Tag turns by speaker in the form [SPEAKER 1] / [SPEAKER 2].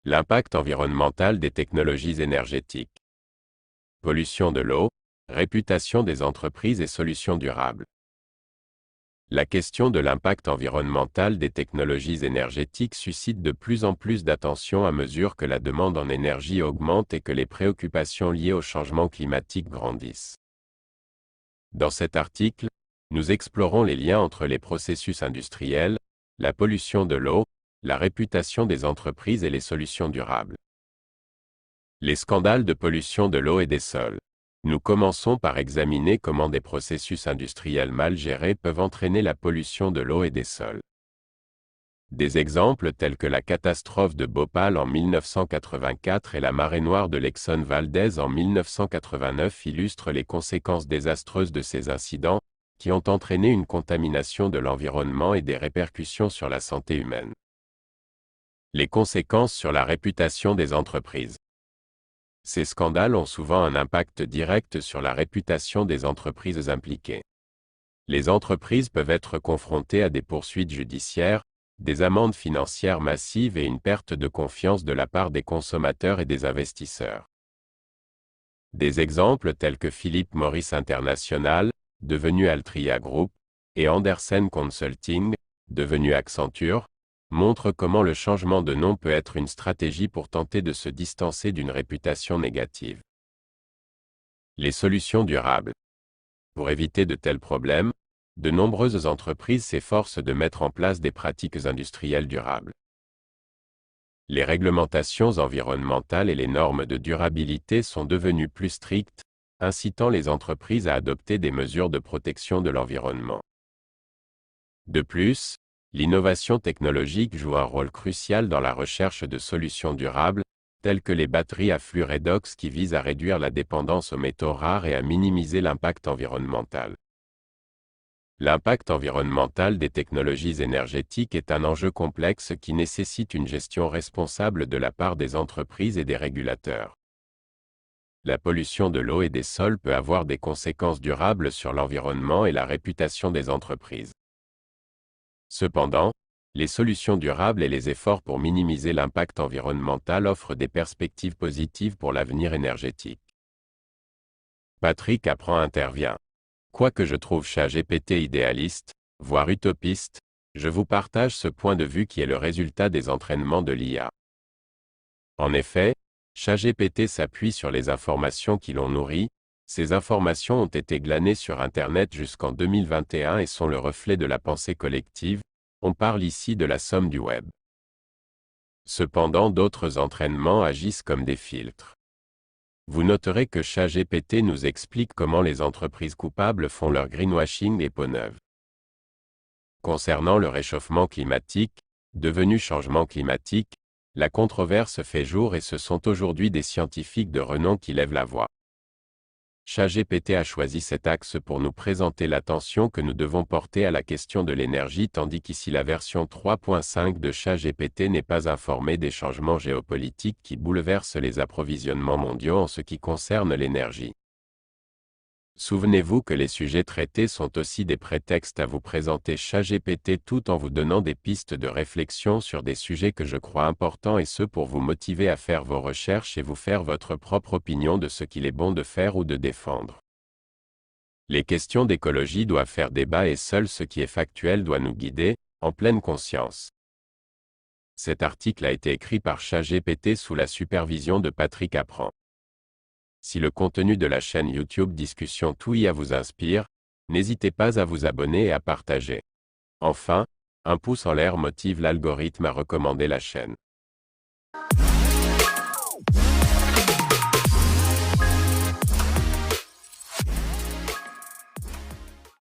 [SPEAKER 1] L'impact environnemental des technologies énergétiques. Pollution de l'eau, réputation des entreprises et solutions durables. La question de l'impact environnemental des technologies énergétiques suscite de plus en plus d'attention à mesure que la demande en énergie augmente et que les préoccupations liées au changement climatique grandissent. Dans cet article, nous explorons les liens entre les processus industriels, la pollution de l'eau, la réputation des entreprises et les solutions durables. Les scandales de pollution de l'eau et des sols. Nous commençons par examiner comment des processus industriels mal gérés peuvent entraîner la pollution de l'eau et des sols. Des exemples tels que la catastrophe de Bhopal en 1984 et la marée noire de l'Exxon Valdez en 1989 illustrent les conséquences désastreuses de ces incidents, qui ont entraîné une contamination de l'environnement et des répercussions sur la santé humaine. Les conséquences sur la réputation des entreprises. Ces scandales ont souvent un impact direct sur la réputation des entreprises impliquées. Les entreprises peuvent être confrontées à des poursuites judiciaires, des amendes financières massives et une perte de confiance de la part des consommateurs et des investisseurs. Des exemples tels que Philip Morris International, devenu Altria Group, et Andersen Consulting, devenu Accenture, montrent comment le changement de nom peut être une stratégie pour tenter de se distancer d'une réputation négative. Les solutions durables. Pour éviter de tels problèmes, de nombreuses entreprises s'efforcent de mettre en place des pratiques industrielles durables. Les réglementations environnementales et les normes de durabilité sont devenues plus strictes, incitant les entreprises à adopter des mesures de protection de l'environnement. De plus, l'innovation technologique joue un rôle crucial dans la recherche de solutions durables, telles que les batteries à flux redox qui visent à réduire la dépendance aux métaux rares et à minimiser l'impact environnemental. L'impact environnemental des technologies énergétiques est un enjeu complexe qui nécessite une gestion responsable de la part des entreprises et des régulateurs. La pollution de l'eau et des sols peut avoir des conséquences durables sur l'environnement et la réputation des entreprises. Cependant, les solutions durables et les efforts pour minimiser l'impact environnemental offrent des perspectives positives pour l'avenir énergétique. Patrick Appren intervient. Quoique je trouve ChatGPT idéaliste, voire utopiste, je vous partage ce point de vue qui est le résultat des entraînements de l'IA. En effet, ChatGPT s'appuie sur les informations qui l'ont nourri. Ces informations ont été glanées sur Internet jusqu'en 2021 et sont le reflet de la pensée collective. On parle ici de la somme du web. Cependant, d'autres entraînements agissent comme des filtres. Vous noterez que ChatGPT nous explique comment les entreprises coupables font leur greenwashing et peau neuve. Concernant le réchauffement climatique, devenu changement climatique, la controverse fait jour et ce sont aujourd'hui des scientifiques de renom qui lèvent la voix. ChatGPT a choisi cet axe pour nous présenter l'attention que nous devons porter à la question de l'énergie tandis qu'ici la version 3.5 de ChatGPT n'est pas informée des changements géopolitiques qui bouleversent les approvisionnements mondiaux en ce qui concerne l'énergie. Souvenez-vous que les sujets traités sont aussi des prétextes à vous présenter ChatGPT tout en vous donnant des pistes de réflexion sur des sujets que je crois importants et ce pour vous motiver à faire vos recherches et vous faire votre propre opinion de ce qu'il est bon de faire ou de défendre. Les questions d'écologie doivent faire débat et seul ce qui est factuel doit nous guider, en pleine conscience. Cet article a été écrit par ChatGPT sous la supervision de Patrick Appren. Si le contenu de la chaîne YouTube Discussion tout IA vous inspire, n'hésitez pas à vous abonner et à partager. Enfin, un pouce en l'air motive l'algorithme à recommander la chaîne.